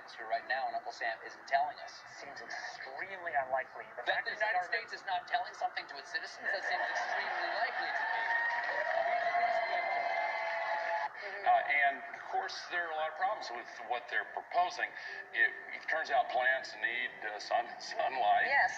atmosphere right now, and Uncle Sam isn't telling us? Seems extremely unlikely. That the United States is not telling something to its citizens? That seems extremely likely to me. And of course, there are a lot of problems with what they're proposing. It turns out plants need sunlight. Yes.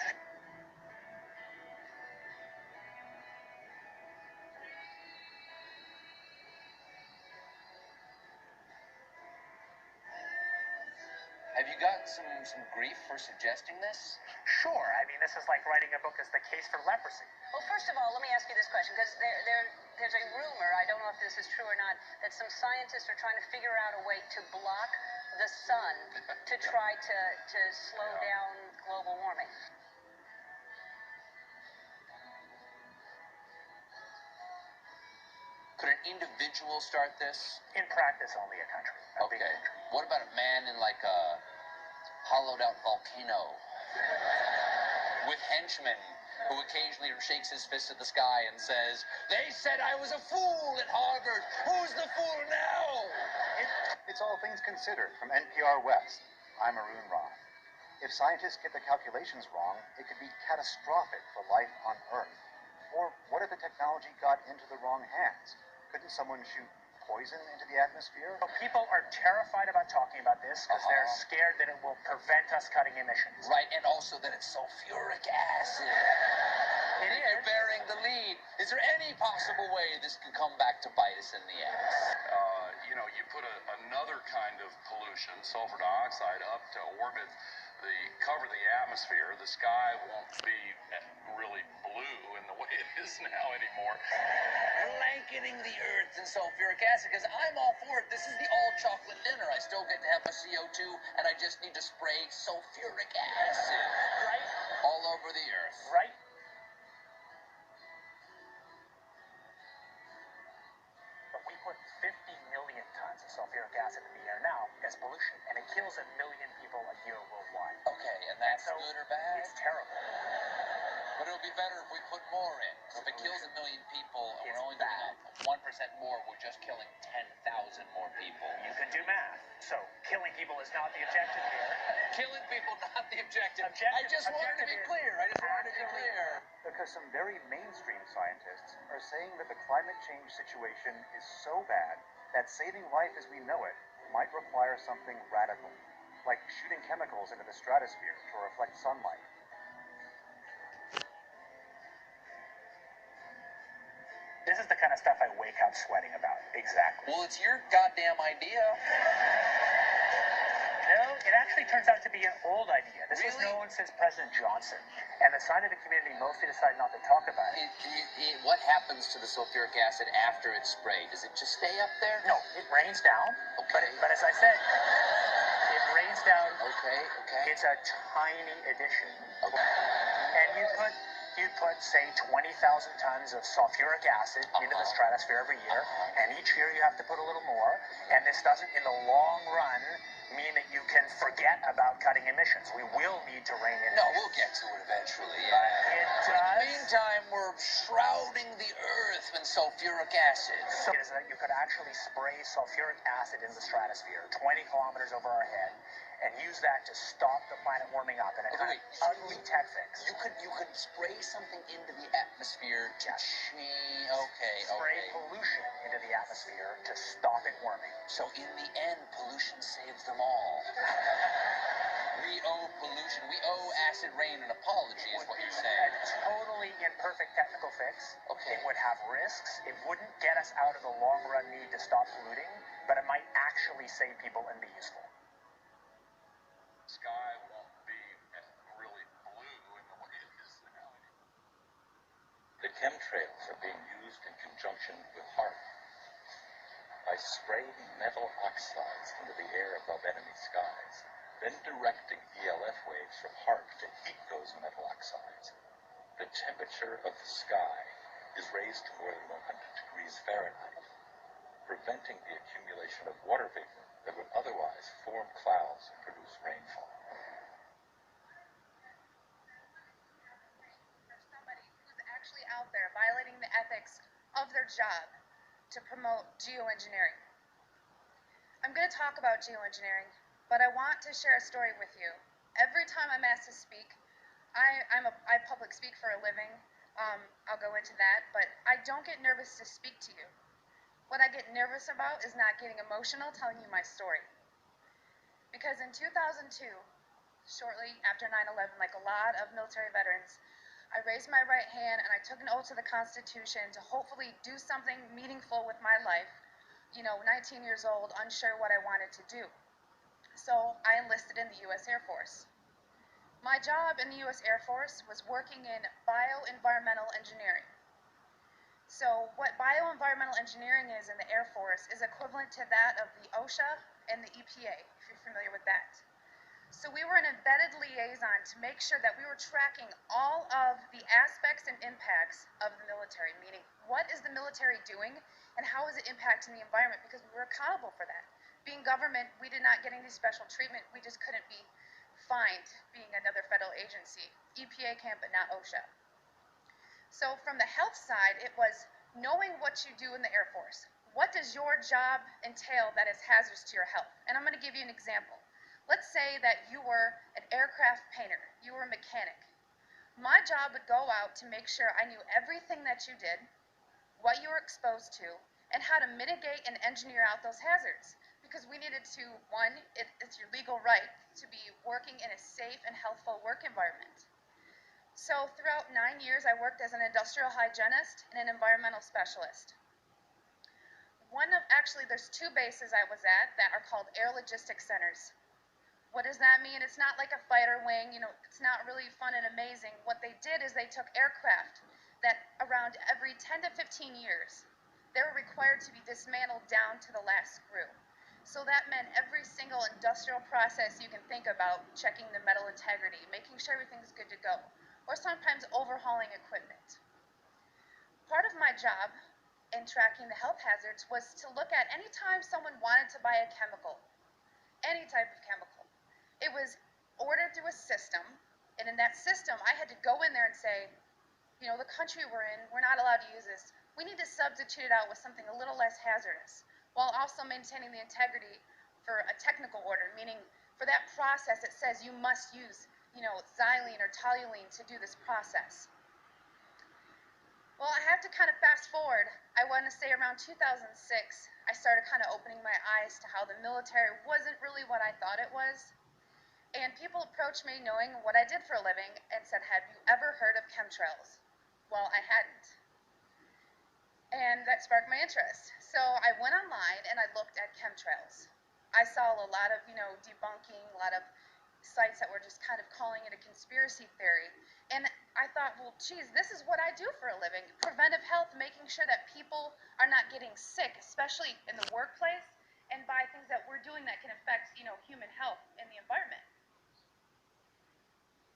Have you gotten some grief for suggesting this? Sure. I mean, this is like writing a book as the case for leprosy. Well, first of all, let me ask you this question, because there's a rumor, I don't know if this is true or not, that some scientists are trying to figure out a way to block the sun to try to slow down global warming. Could an individual start this? In practice, only a country. A big Okay. country. What about a man in like a hollowed out volcano with henchmen who occasionally shakes his fist at the sky and says, "They said I was a fool at Harvard. Who's the fool now?" It's All Things Considered from NPR West. I'm Arun Roth. If scientists get the calculations wrong, it could be catastrophic for life on Earth. Or what if the technology got into the wrong hands? Couldn't someone shoot poison into the atmosphere? So people are terrified about talking about this because they're scared that it will prevent us cutting emissions. Right, and also that it's sulfuric acid. It is. You're bearing the lead. Is there any possible way this could come back to bite us in the ass? You put another kind of pollution, sulfur dioxide, up to orbit, cover the atmosphere. The sky won't be really blue in the way it is now anymore. Blanketing the earth in sulfuric acid, because I'm all for it. This is the all-chocolate dinner. I still get to have my CO2, and I just need to spray sulfuric acid Right? all over the earth. Right? But we put 50 million tons of sulfuric acid in the air now as pollution, and it kills 1 million people a year worldwide. Okay, and that's So good or bad? It's terrible. But it'll be better if we put more in. So if it kills 1 million people and It's we're only bad. doing 1% more, we're just killing 10,000 more people. You can do math. So killing people is not the objective here. Killing people, not the objective. Objective- I just wanted to be objective is clear. I just wanted to be actually- clear. Because some very mainstream scientists are saying that the climate change situation is so bad that saving life as we know it might require something radical, like shooting chemicals into the stratosphere to reflect sunlight. This is the kind of stuff I wake up sweating about. Exactly. Well, it's your goddamn idea. No, it actually turns out to be an old idea. This was Really? known since President Johnson. And the scientific community mostly decided not to talk about it. What happens to the sulfuric acid after it's sprayed? Does it just stay up there? No, it rains down. Okay. But as I said, it rains down. Okay. It's a tiny addition. Okay. And you put, say, 20,000 tons of sulfuric acid into the stratosphere every year, and each year you have to put a little more, and this doesn't, in the long run, mean that you can forget about cutting emissions. We will need to rein in No, emissions. we'll get to it eventually. But Yeah. it In the does. meantime, we're shrouding the earth in sulfuric acid. So is that you could actually spray sulfuric acid in the stratosphere 20 kilometers over our head and use that to stop the planet warming up in a kind of ugly tech fix. You could spray something into the atmosphere to change. Okay. Spray pollution into the atmosphere to stop it warming. So in the end, pollution saves them all. We owe pollution. We owe acid rain an apology, is what you're saying. A totally imperfect technical fix. Okay. It would have risks. It wouldn't get us out of the long run need to stop polluting, but it might actually save people and be useful. The sky won't be really blue in the way it is now anymore. The chemtrails are being used in conjunction with HAARP. By spraying metal oxides into the air above enemy skies, then directing ELF waves from HAARP to heat those metal oxides, the temperature of the sky is raised to more than 100 degrees Fahrenheit, preventing the accumulation of water vapor that would otherwise form clouds and produce rainfall. For somebody who's actually out there violating the ethics of their job to promote geoengineering. I'm going to talk about geoengineering but I want to share a story with you. Every time I'm asked to speak, I public speak for a living. I'll go into that, but I don't get nervous to speak to you. What I get nervous about is not getting emotional telling you my story. Because in 2002, shortly after 9/11, like a lot of military veterans, I raised my right hand and I took an oath to the Constitution to hopefully do something meaningful with my life. 19 years old, unsure what I wanted to do. So I enlisted in the U.S. Air Force. My job in the U.S. Air Force was working in bioenvironmental engineering. So what bioenvironmental engineering is in the Air Force is equivalent to that of the OSHA and the EPA, if you're familiar with that. So we were an embedded liaison to make sure that we were tracking all of the aspects and impacts of the military, meaning what is the military doing and how is it impacting the environment, because we were accountable for that. Being government, we did not get any special treatment. We just couldn't be fined being another federal agency. EPA can, but not OSHA. So from the health side, it was knowing what you do in the Air Force. What does your job entail that is hazardous to your health? And I'm going to give you an example. Let's say that you were an aircraft painter, you were a mechanic. My job would go out to make sure I knew everything that you did, what you were exposed to, and how to mitigate and engineer out those hazards. Because we needed to, one, it's your legal right to be working in a safe and healthful work environment. So throughout 9 years, I worked as an industrial hygienist and an environmental specialist. There's two bases I was at that are called Air Logistics Centers. What does that mean? It's not like a fighter wing, it's not really fun and amazing. What they did is they took aircraft that around every 10 to 15 years, they were required to be dismantled down to the last screw. So that meant every single industrial process you can think about, checking the metal integrity, making sure everything's good to go, or sometimes overhauling equipment. Part of my job in tracking the health hazards was to look at any time someone wanted to buy a chemical, any type of chemical. It was ordered through a system, and in that system, I had to go in there and say, the country we're in, we're not allowed to use this. We need to substitute it out with something a little less hazardous, while also maintaining the integrity for a technical order, meaning for that process, it says you must use, xylene or toluene to do this process. Well, I have to kind of fast forward. I want to say around 2006, I started kind of opening my eyes to how the military wasn't really what I thought it was. And people approached me knowing what I did for a living and said, have you ever heard of chemtrails? Well, I hadn't. And that sparked my interest. So I went online and I looked at chemtrails. I saw a lot of, debunking, a lot of sites that were just kind of calling it a conspiracy theory. And I thought, well, geez, this is what I do for a living. Preventive health, making sure that people are not getting sick, especially in the workplace, and by things that we're doing that can affect, human health and the environment.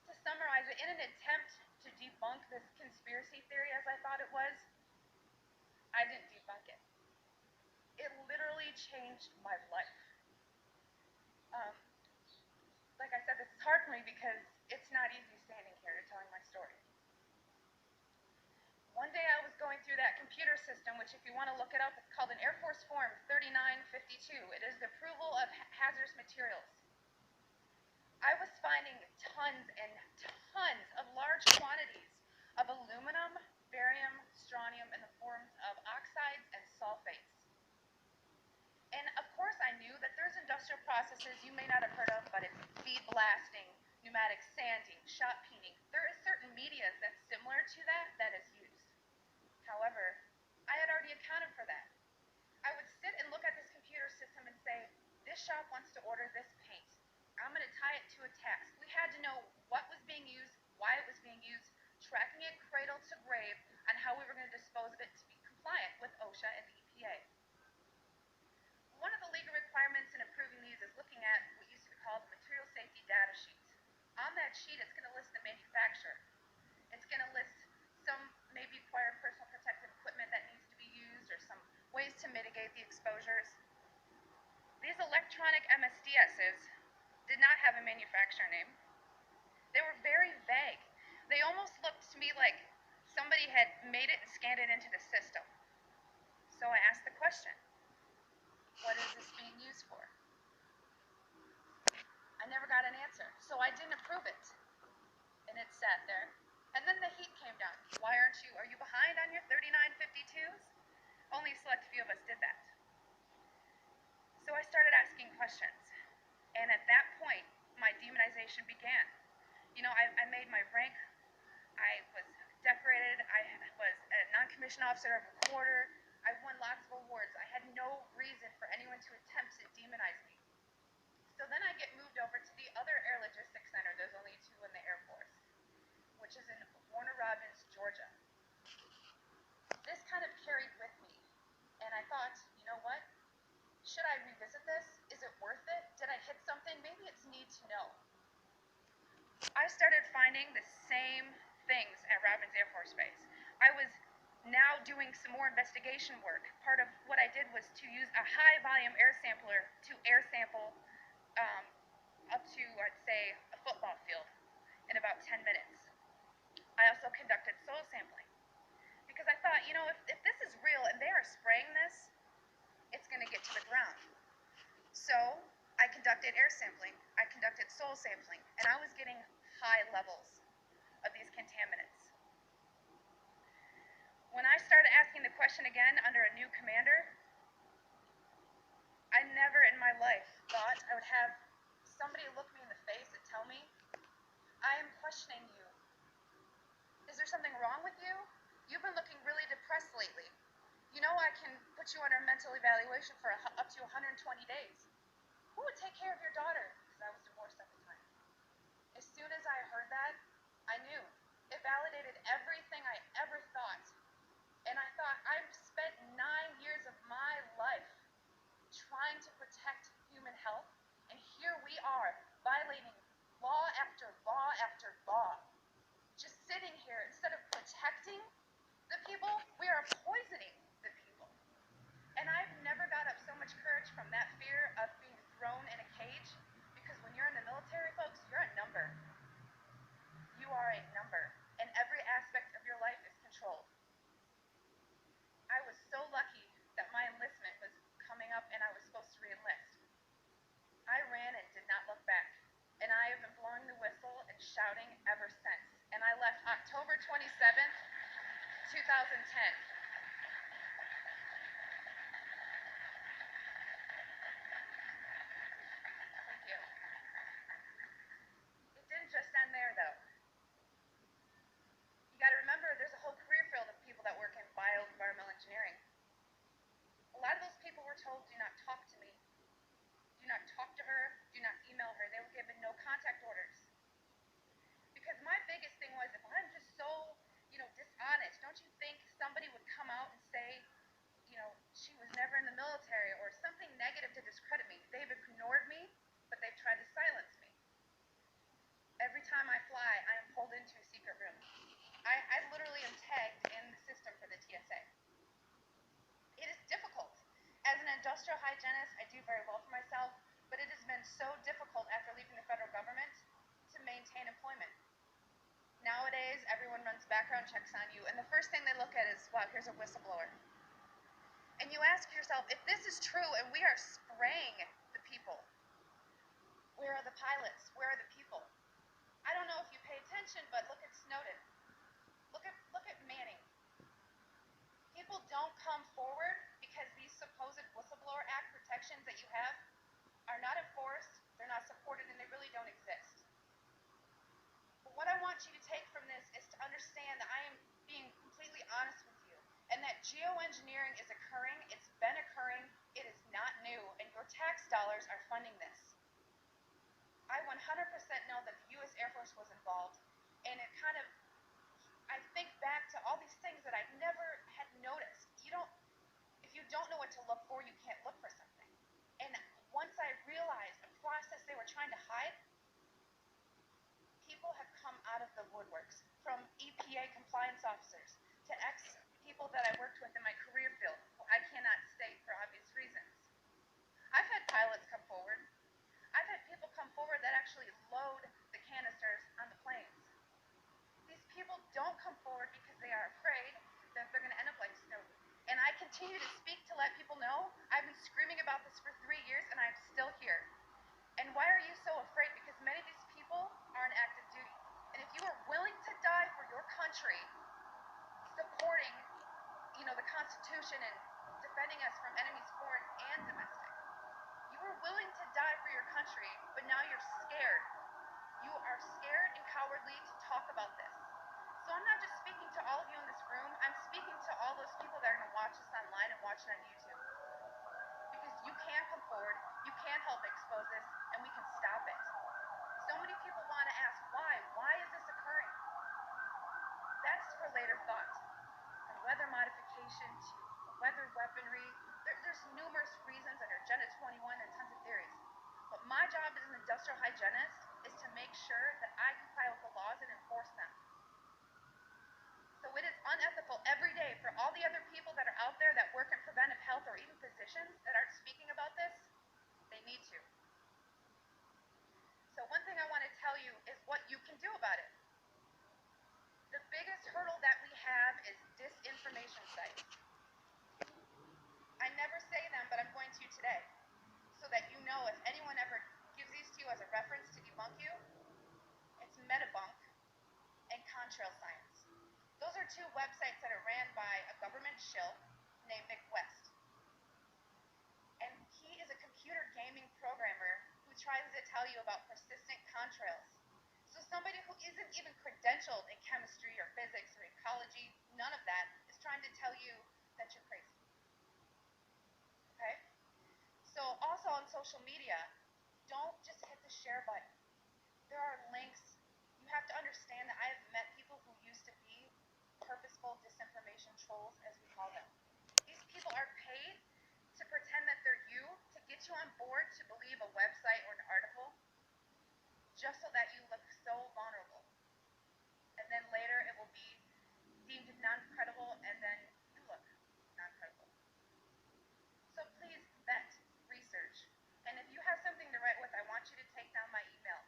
To summarize it, in an attempt to debunk this conspiracy theory as I thought it was, I didn't debunk it. It literally changed my life. Like I said, this is hard for me because it's not easy standing here and telling my story. One day I was going through that computer system, which if you want to look it up, it's called an Air Force Form 3952. It is the approval of hazardous materials. I was finding tons and tons of large quantities of aluminum, barium, strontium in the forms of oxides and sulfates. And of course I knew that there's industrial processes you may not have heard of, but it's bead blasting, pneumatic sanding, shot peening. There is certain media that's similar to that is used. However, I had already accounted for that. I would sit and look at this computer system and say, this shop wants to order this paint. I'm going to tie it to a task. We had to know what was being used, why it was being used, tracking it cradle to grave, and how we were going to dispose of it to be compliant with OSHA and the EPA. One of the legal requirements in approving these is looking at what used to be called the material safety data sheet. On that sheet, it's going to list the manufacturer. It's going to list some maybe required personal protective equipment that needs to be used or some ways to mitigate the exposures. These electronic MSDSs did not have a manufacturer name. They were very vague. They almost looked to me like somebody had made it and scanned it into the system. So I asked the question, what is this being used for? answer, so I didn't approve it. And it sat there. And then the heat came down. Are you behind on your 3952s? Only a select few of us did that. So I started asking questions. And at that point, my demonization began. I made my rank. I was decorated. I was a non-commissioned officer of a quarter. I won lots of awards. I had no reason for anyone to attempt to demonize me. So then I get moved over to the other Air Logistics Center. There's only 2 in the Air Force, which is in Warner Robins, Georgia. This kind of carried with me. And I thought, you know what? Should I revisit this? Is it worth it? Did I hit something? Maybe it's need to know. I started finding the same things at Robins Air Force Base. I was now doing some more investigation work. Part of what I did was to use a high volume air sampler to air sample up to, I'd say, a football field in about 10 minutes. I also conducted soil sampling because I thought, if this is real and they are spraying this, it's going to get to the ground. So I conducted air sampling, I conducted soil sampling, and I was getting high levels of these contaminants. When I started asking the question again under a new commander, I never in my life thought I would have somebody look me in the face and tell me, I am questioning you. Is there something wrong with you? You've been looking really depressed lately. I can put you under a mental evaluation for up to 120 days. Who would take care of your daughter? Because I was divorced at the time. As soon as I heard that, I knew. It validated everything I ever thought. And I thought, I've spent 9 years of my life trying to protect human health, and here we are violating law after law after law. Just sitting here, instead of protecting the people, we are poisoning the people. And I've never got up so much courage from that fear of being thrown in a cage, because when you're in the military, folks, you're a number. You are a number, and every aspect of your life is controlled. I was so lucky that my enlistment was coming up and I was supposed to re-enlist. I ran and did not look back, and I have been blowing the whistle and shouting ever since. And I left October 27th, 2010. It didn't just end there, though. You got to remember, there's a whole career field of people that work in bioenvironmental engineering. A lot of those people were told, do not talk to me, do not talk to her, do not email her. They were given no contact orders. Because my biggest thing was, if I'm just so, dishonest, don't you think somebody would come out and say, she was never in the military, or something negative to discredit me? They've ignored me, but they've tried to silence me. Every time I fly, I am pulled into a secret room. I literally am tagged in the system for the TSA. It is difficult. As an industrial hygienist, I do very well for myself, but it has been so difficult after leaving the federal government to maintain employment. Nowadays, everyone runs background checks on you, and the first thing they look at is, wow, here's a whistleblower. And you ask yourself, if this is true and we are spraying the people, where are the pilots? Where are the people? I don't know if you pay attention, but look at Snowden. Look at Manning. People don't come forward because these supposed Whistleblower Act protections that you have are not enforced, they're not supported, and they really don't exist. But what I want you to take from this is to understand that I am being completely honest with you, and that geoengineering is occurring, it's been occurring, it is not new, and your tax dollars are funding this. I 100% know that the U.S. Air Force was involved, and it kind of, I think back to all these things that I never had noticed. If you don't know what to look for, you can't look for something. And once I realized the process they were trying to hide, people have come out of the woodworks, from EPA compliance officers to ex-people that I worked with in my career field, who I cannot state for obvious reasons. I've had pilots come forward. I've had people come forward that actually load the canisters on the planes. These people don't come forward because they are afraid that they're going to end up like Snowden. And I continue to speak to let people know I've been screaming about this for 3 years and I'm still here. And why are you so afraid? Because many of these but now you're scared. You are scared and cowardly to talk about this. So I'm not just speaking to all of you in this room, I'm speaking to all those people that are going to watch us online and watch it on YouTube. Because you can come forward, you can help expose this, and we can stop it. So many people want to ask why. Why is this occurring? That's for later thought. From weather modification to weather weaponry, there's numerous reasons under Agenda 21 and tons of theories. But my job as an industrial hygienist is to make sure that I comply with the laws and enforce them. So it is unethical every day for all the other people that are out there that work in preventive health or even physicians that aren't speaking about this. They need to. So one thing I want to tell you is what you can do about it. The biggest hurdle that we have is disinformation sites. I never say them, but I'm going to today, so that you know if anyone ever gives these to you as a reference to debunk you, it's Metabunk and Contrail Science. Those are two websites that are ran by a government shill named Mick West. And he is a computer gaming programmer who tries to tell you about persistent contrails. So somebody who isn't even credentialed in chemistry or physics or ecology, none of that, is trying to tell you that you're crazy. Okay? So also on social media, don't just hit the share button. There are links. You have to understand that I have met people who used to be purposeful disinformation trolls, as we call them. These people are paid to pretend that they're you, to get you on board to believe a website or an article, just so that you look so vulnerable. And then later it will be deemed non-credible, and then you look non-credible. So please vet, research. And if you have something to write with, I want you to take down my email.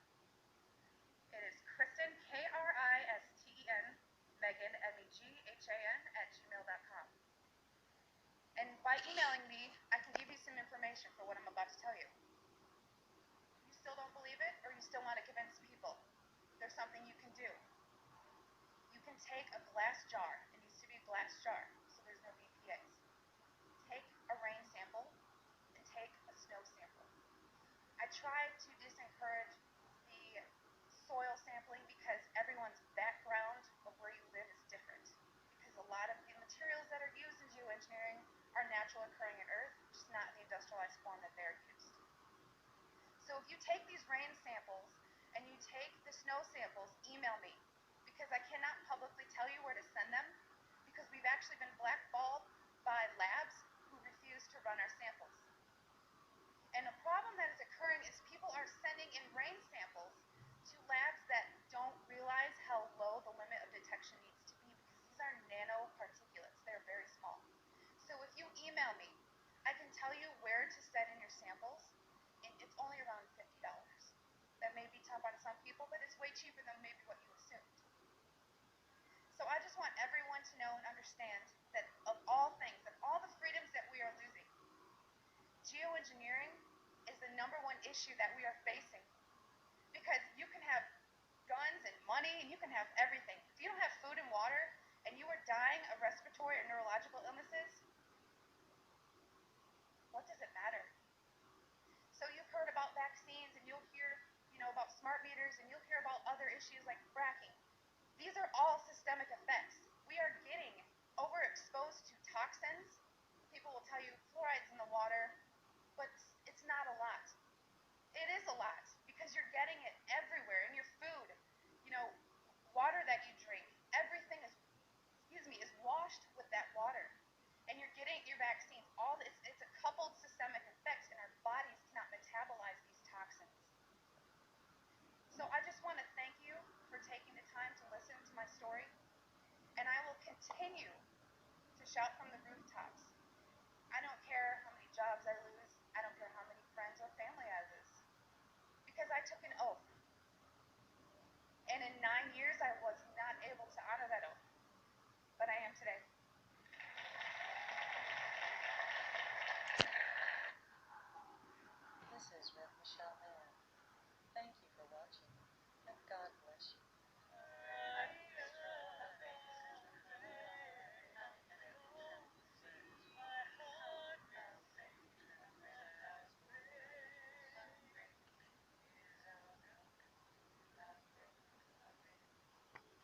It is Kristen, Kristen, Megan, Meghan, @gmail.com. And by emailing me, I can give you some information for what I'm about to tell you. You still don't believe it, or you still want to convince people? There's something you can do. You can take a glass jar. It needs to be a glass jar, so there's no BPAs. Take a rain sample and take a snow sample. I try to disencourage the soil sampling because everyone's background of where you live is different. Because a lot of the materials that are used in geoengineering are natural occurring in Earth, just not in the industrialized form that they're used. So if you take these rain samples and you take the snow samples, email me. Because I cannot publicly tell you where to send them, because we've actually been blackballed by labs who refuse to run our samples. And a problem that is occurring is people are sending in rain samples to labs that don't realize how low the limit of detection needs to be, because these are nanoparticulates. They're very small. So if you email me, I can tell you where to send in your samples, and it's only around $50. That may be tough on some people, but it's way cheaper than maybe what you assumed. So I just want everyone to know and understand that of all things, of all the freedoms that we are losing, geoengineering is the #1 issue that we are facing. Because you can have guns and money, and you can have everything. If you don't have food and water, and you are dying of respiratory or neurological illnesses, what does it matter? So you've heard about vaccines, and you'll hear, about smart meters, and you'll hear about other issues like fracking. These are all systemic effects. We are getting overexposed to toxins. People will tell you fluoride's in the water, but it's not a lot. It is a lot, because you're getting it everywhere in your food. Water that you drink, everything is washed with that water. And you're getting your vaccines. All this, it's a coupled systemic effects, and our bodies cannot metabolize these toxins. So I just want to thank you for taking the time to listen to my story, and I will continue to shout from the rooftops